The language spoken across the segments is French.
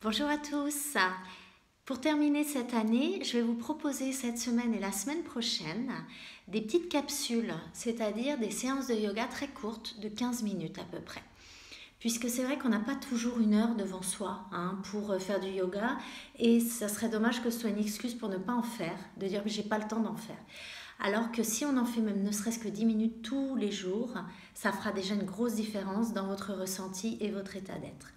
Bonjour à tous. Pour terminer cette année, je vais vous proposer cette semaine et la semaine prochaine des petites capsules, c'est-à-dire des séances de yoga très courtes de 15 minutes à peu près. Puisque c'est vrai qu'on n'a pas toujours une heure devant soi pour faire du yoga et ça serait dommage que ce soit une excuse pour ne pas en faire, de dire que j'ai pas le temps d'en faire. Alors que si on en fait même ne serait-ce que 10 minutes tous les jours, ça fera déjà une grosse différence dans votre ressenti et votre état d'être.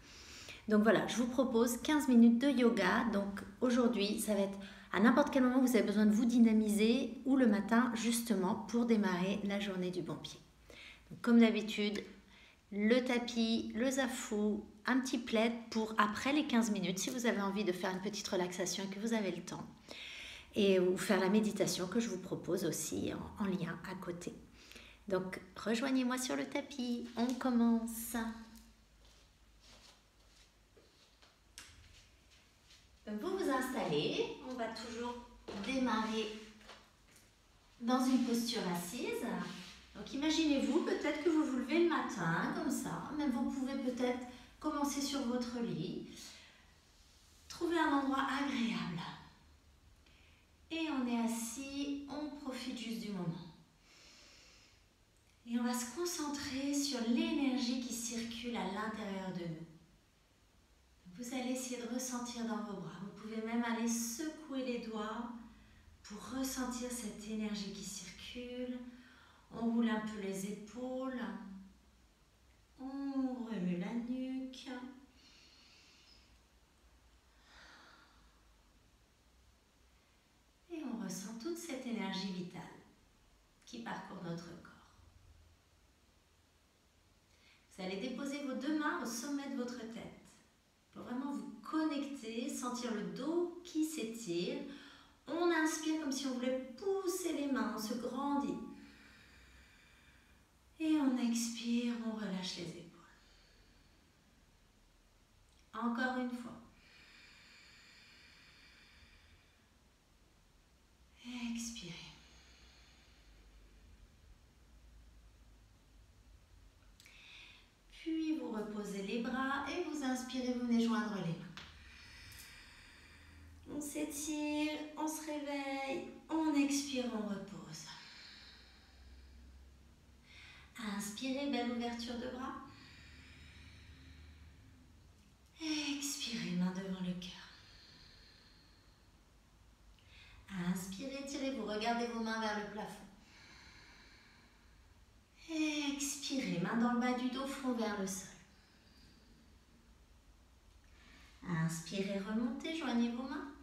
Donc voilà, je vous propose 15 minutes de yoga. Donc aujourd'hui, ça va être à n'importe quel moment vous avez besoin de vous dynamiser ou le matin justement pour démarrer la journée du bon pied. Donc, comme d'habitude, le tapis, le zafou, un petit plaid pour après les 15 minutes si vous avez envie de faire une petite relaxation et que vous avez le temps. Et ou faire la méditation que je vous propose aussi en lien à côté. Donc rejoignez-moi sur le tapis, on commence. Donc vous vous installez, on va toujours démarrer dans une posture assise. Donc imaginez-vous peut-être que vous vous levez le matin comme ça, même vous pouvez peut-être commencer sur votre lit. Trouvez un endroit agréable. Et on est assis, on profite juste du moment. Et on va se concentrer sur l'énergie qui circule à l'intérieur de nous. Vous allez essayer de ressentir dans vos bras. Vous pouvez même aller secouer les doigts pour ressentir cette énergie qui circule. On roule un peu les épaules. On remue la nuque. Et on ressent toute cette énergie vitale qui parcourt notre corps. Vous allez déposer vos deux mains au sommet de votre tête pour vraiment vous connecter, sentir le dos qui s'étire. On inspire comme si on voulait pousser les mains, on se grandit. Et on expire, on relâche les épaules. Encore une fois. Expirez. Puis vous reposez les bras et vous inspirez, vous venez joindre les mains. On s'étire, on se réveille, on expire, on repose. Inspirez, belle ouverture de bras. Expirez, main devant le cœur. Inspirez, tirez-vous, regardez vos mains vers le plafond. Expirez, main dans le bas du dos, front vers le sol. Inspirez, remontez, joignez vos mains.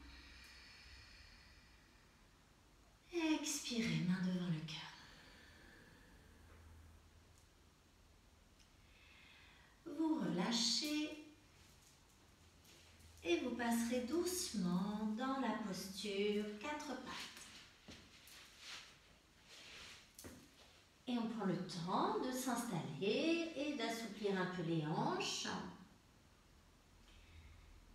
Expirez, main devant le cœur. Vous relâchez et vous passerez doucement dans la posture quatre pattes. Et on prend le temps de s'installer et d'assouplir un peu les hanches.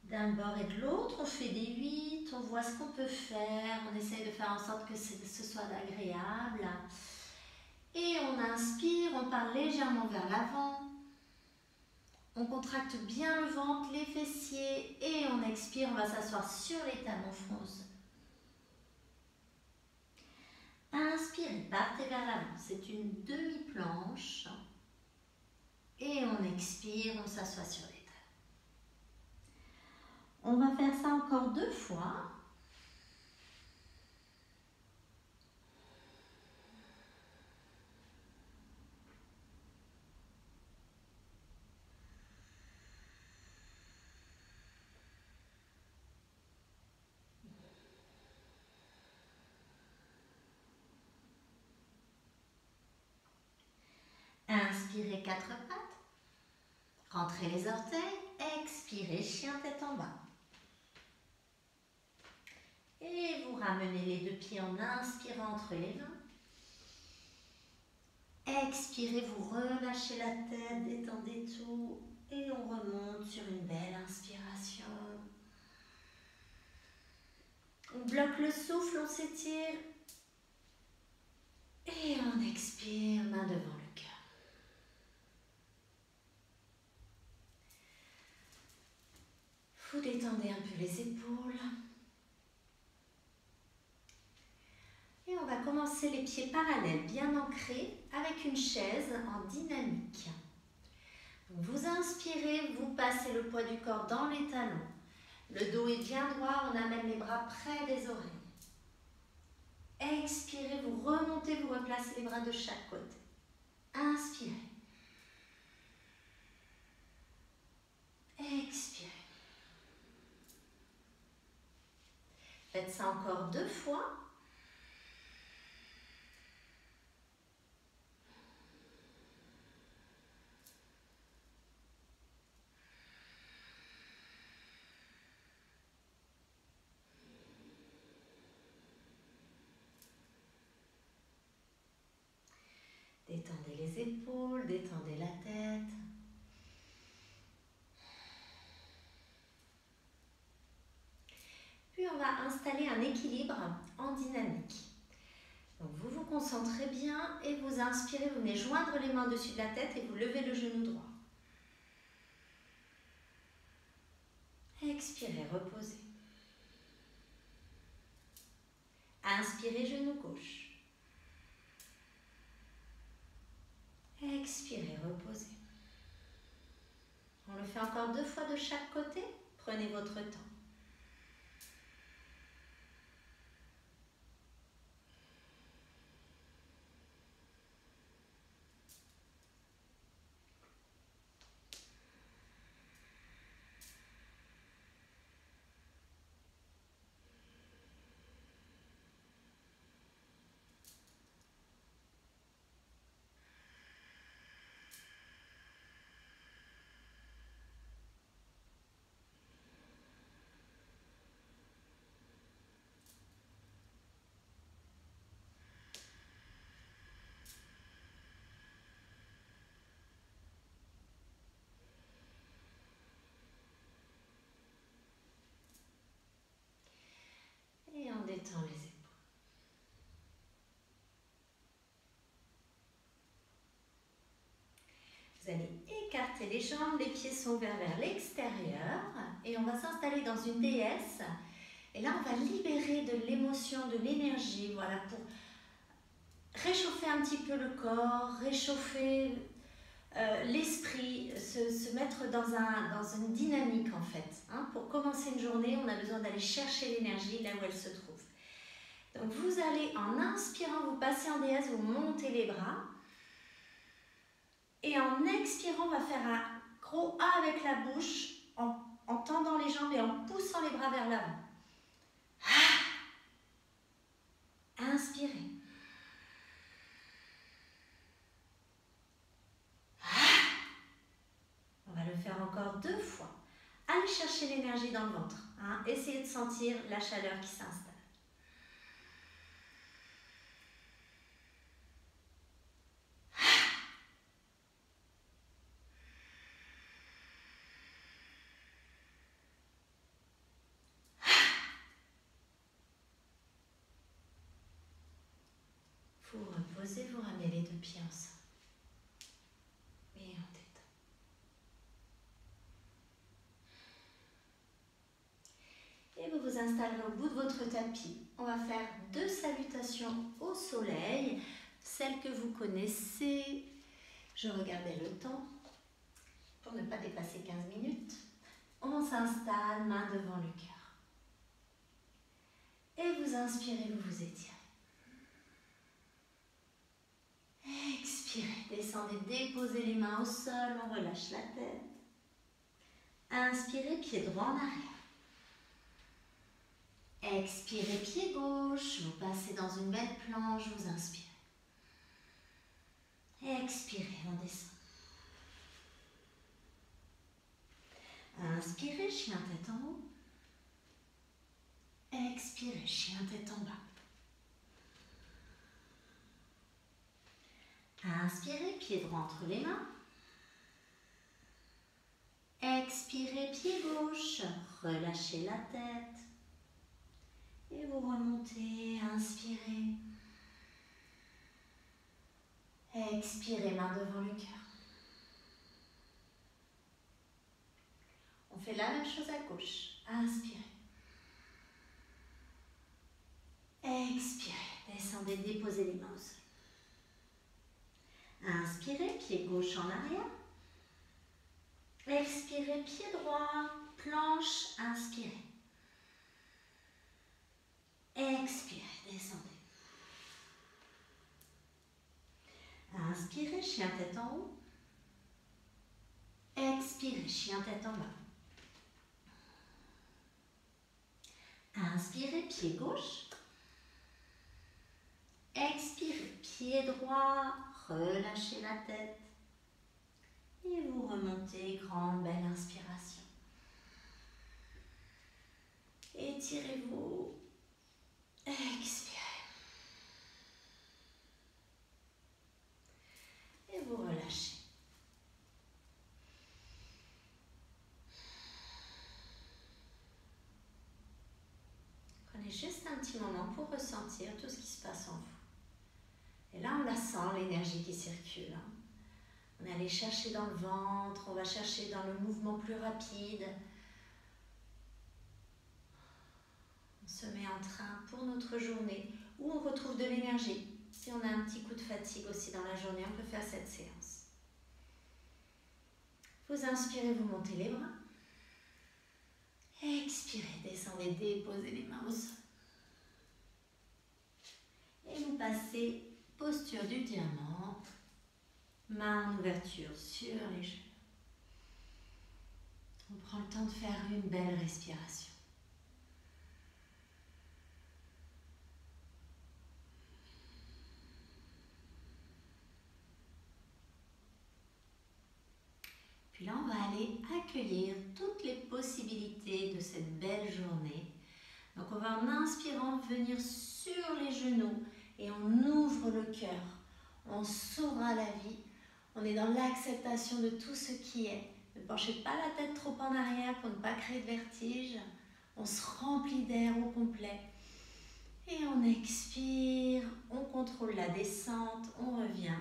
D'un bord et de l'autre, on fait des 8, on voit ce qu'on peut faire, on essaye de faire en sorte que ce soit agréable. Et on inspire, on part légèrement vers l'avant. On contracte bien le ventre, les fessiers et on expire, on va s'asseoir sur les talons fronce. Inspirez, partez vers l'avant, c'est une demi-planche. Et on expire, on s'assoit sur les talons. On va faire ça encore 2 fois. Inspirez 4 pattes. Rentrez les orteils. Expirez, chien tête en bas. Et vous ramenez les deux pieds en inspirant entre les mains. Expirez, vous relâchez la tête, détendez tout. Et on remonte sur une belle inspiration. On bloque le souffle, on s'étire. Et on expire, main devant le cœur. Vous détendez un peu les épaules. Et on va commencer les pieds parallèles, bien ancrés, avec une chaise en dynamique. Vous inspirez, vous passez le poids du corps dans les talons. Le dos est bien droit, on amène les bras près des oreilles. Expirez, vous remontez, vous replacez les bras de chaque côté. Inspirez. Expirez. Faites ça encore 2 fois. Détendez les épaules, détendez la tête. Puis on va installer un équilibre en dynamique. Donc vous vous concentrez bien et vous inspirez, vous venez joindre les mains au-dessus de la tête et vous levez le genou droit. Expirez, reposez. Inspirez, genou gauche. Expirez, reposez. On le fait encore 2 fois de chaque côté. Prenez votre temps. Et on détend les épaules. Vous allez écarter les jambes, les pieds sont ouverts vers l'extérieur et on va s'installer dans une déesse. Et là, on va libérer de l'émotion, de l'énergie, voilà, pour réchauffer un petit peu le corps, réchauffer l'esprit, se mettre dans une dynamique en fait. Hein. Pour commencer une journée, on a besoin d'aller chercher l'énergie là où elle se trouve. Donc vous allez, en inspirant, vous passez en déesse, vous montez les bras. Et en expirant, on va faire un gros A avec la bouche, en tendant les jambes et en poussant les bras vers l'avant. Inspirez. On va le faire encore 2 fois. Allez chercher l'énergie dans le ventre. Hein. Essayez de sentir la chaleur qui s'installe. Vous reposez, vous ramenez les 2 pieds ensemble. Et on détend. Et vous vous installerez au bout de votre tapis. On va faire 2 salutations au soleil, celles que vous connaissez. Je regardais le temps pour ne pas dépasser 15 minutes. On s'installe, main devant le cœur. Et vous inspirez, vous vous étirez. Expirez, descendez, déposez les mains au sol, on relâche la tête. Inspirez, pied droit en arrière. Expirez, pied gauche, vous passez dans une belle planche, vous inspirez. Expirez, on descend. Inspirez, chien tête en haut. Expirez, chien tête en bas. Inspirez, pied droit entre les mains. Expirez, pied gauche, relâchez la tête. Et vous remontez, inspirez. Expirez, main devant le cœur. On On fait la même chose à gauche. Inspirez. Expirez. Descendez, déposez les mains au sol. Inspirez, pied gauche en arrière. Expirez, pied droit, planche, inspirez. Expirez, descendez. Inspirez, chien tête en haut. Expirez, chien tête en bas. Inspirez, pied gauche. Expirez, pied droit, relâchez la tête. Et vous remontez, grande, belle inspiration. Étirez-vous. Expirez. Et vous relâchez. Prenez juste un petit moment pour ressentir tout ce qui se passe en vous. Et là, on la sent, l'énergie qui circule. On est allé chercher dans le ventre, on va chercher dans le mouvement plus rapide. On se met en train pour notre journée où on retrouve de l'énergie. Si on a un petit coup de fatigue aussi dans la journée, on peut faire cette séance. Vous inspirez, vous montez les bras. Expirez, descendez, déposez les mains au sol. Et vous passez posture du diamant, main en ouverture sur les genoux. On prend le temps de faire une belle respiration. Puis là, on va aller accueillir toutes les possibilités de cette belle journée. Donc, on va en inspirant venir sur les genoux et on ouvre le cœur. On s'ouvre à la vie. On est dans l'acceptation de tout ce qui est. Ne penchez pas la tête trop en arrière pour ne pas créer de vertige. On se remplit d'air au complet. Et on expire, on contrôle la descente, on revient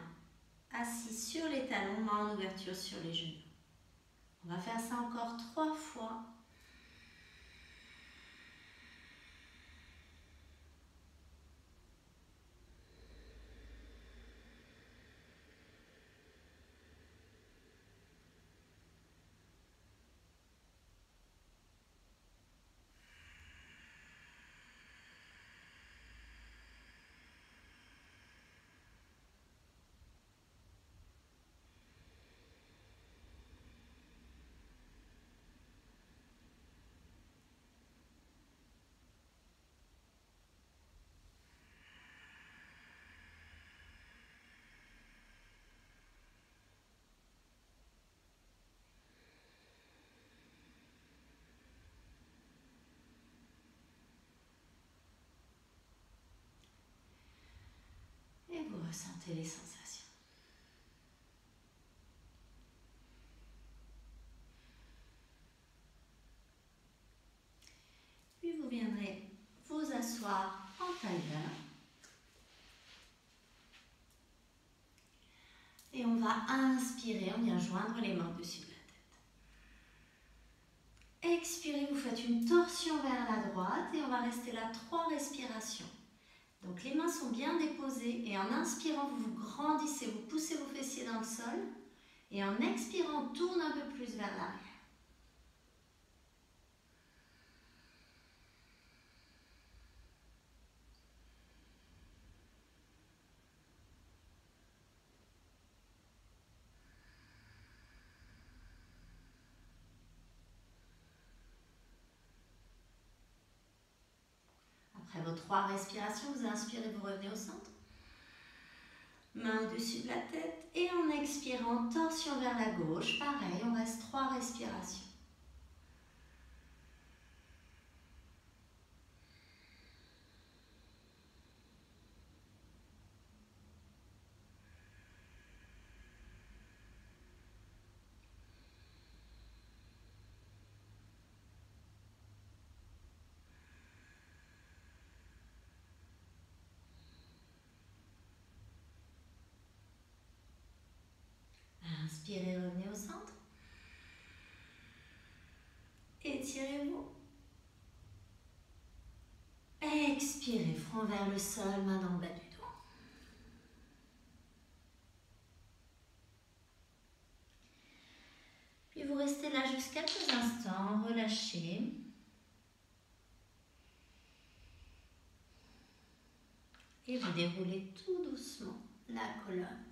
assis sur les talons, main en ouverture sur les genoux. On va faire ça encore 3 fois. Et vous ressentez les sensations. Puis vous viendrez vous asseoir en tailleur. Et on va inspirer, on vient joindre les mains au-dessus de la tête. Expirez, vous faites une torsion vers la droite et on va rester là 3 respirations. Donc les mains sont bien déposées et en inspirant, vous vous grandissez, vous poussez vos fessiers dans le sol et en expirant, on tourne un peu plus vers l'arrière. Après vos 3 respirations, vous inspirez, vous revenez au centre. Main au-dessus de la tête et en expirant, torsion vers la gauche. Pareil, on reste 3 respirations. Inspirez, revenez au centre. Étirez-vous. Expirez, front vers le sol, main dans le bas du dos. Puis vous restez là juste quelques instants, relâchez. Et vous déroulez tout doucement la colonne.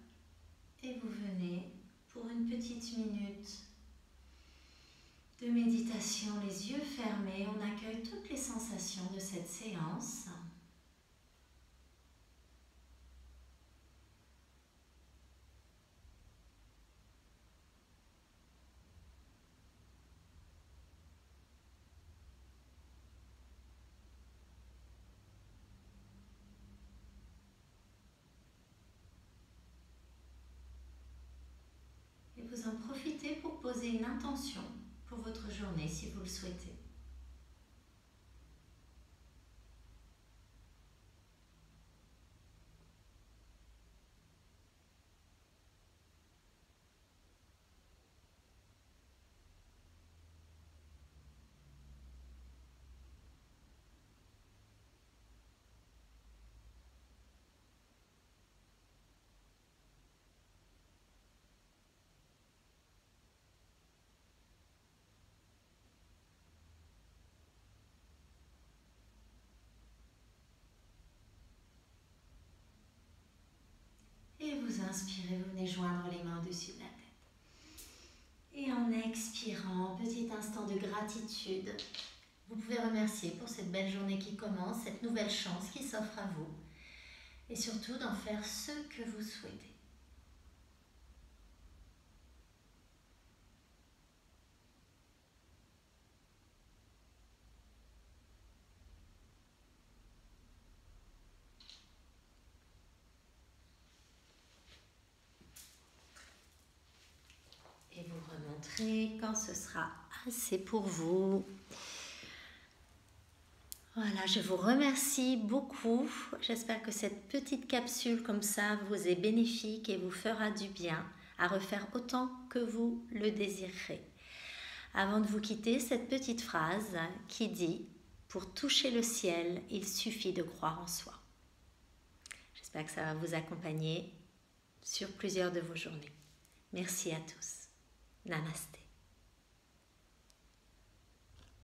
Et vous venez pour une petite minute de méditation, les yeux fermés. On accueille toutes les sensations de cette séance. Et vous en profitez pour poser une intention pour votre journée si vous le souhaitez. Et vous inspirez, vous venez joindre les mains au-dessus de la tête. Et en expirant, petit instant de gratitude, vous pouvez remercier pour cette belle journée qui commence, cette nouvelle chance qui s'offre à vous. Et surtout d'en faire ce que vous souhaitez. Et vous remonterez quand ce sera assez pour vous. Voilà, je vous remercie beaucoup. J'espère que cette petite capsule comme ça vous est bénéfique et vous fera du bien à refaire autant que vous le désirerez. Avant de vous quitter, cette petite phrase qui dit « Pour toucher le ciel, il suffit de croire en soi ». J'espère que ça va vous accompagner sur plusieurs de vos journées. Merci à tous. Namasté.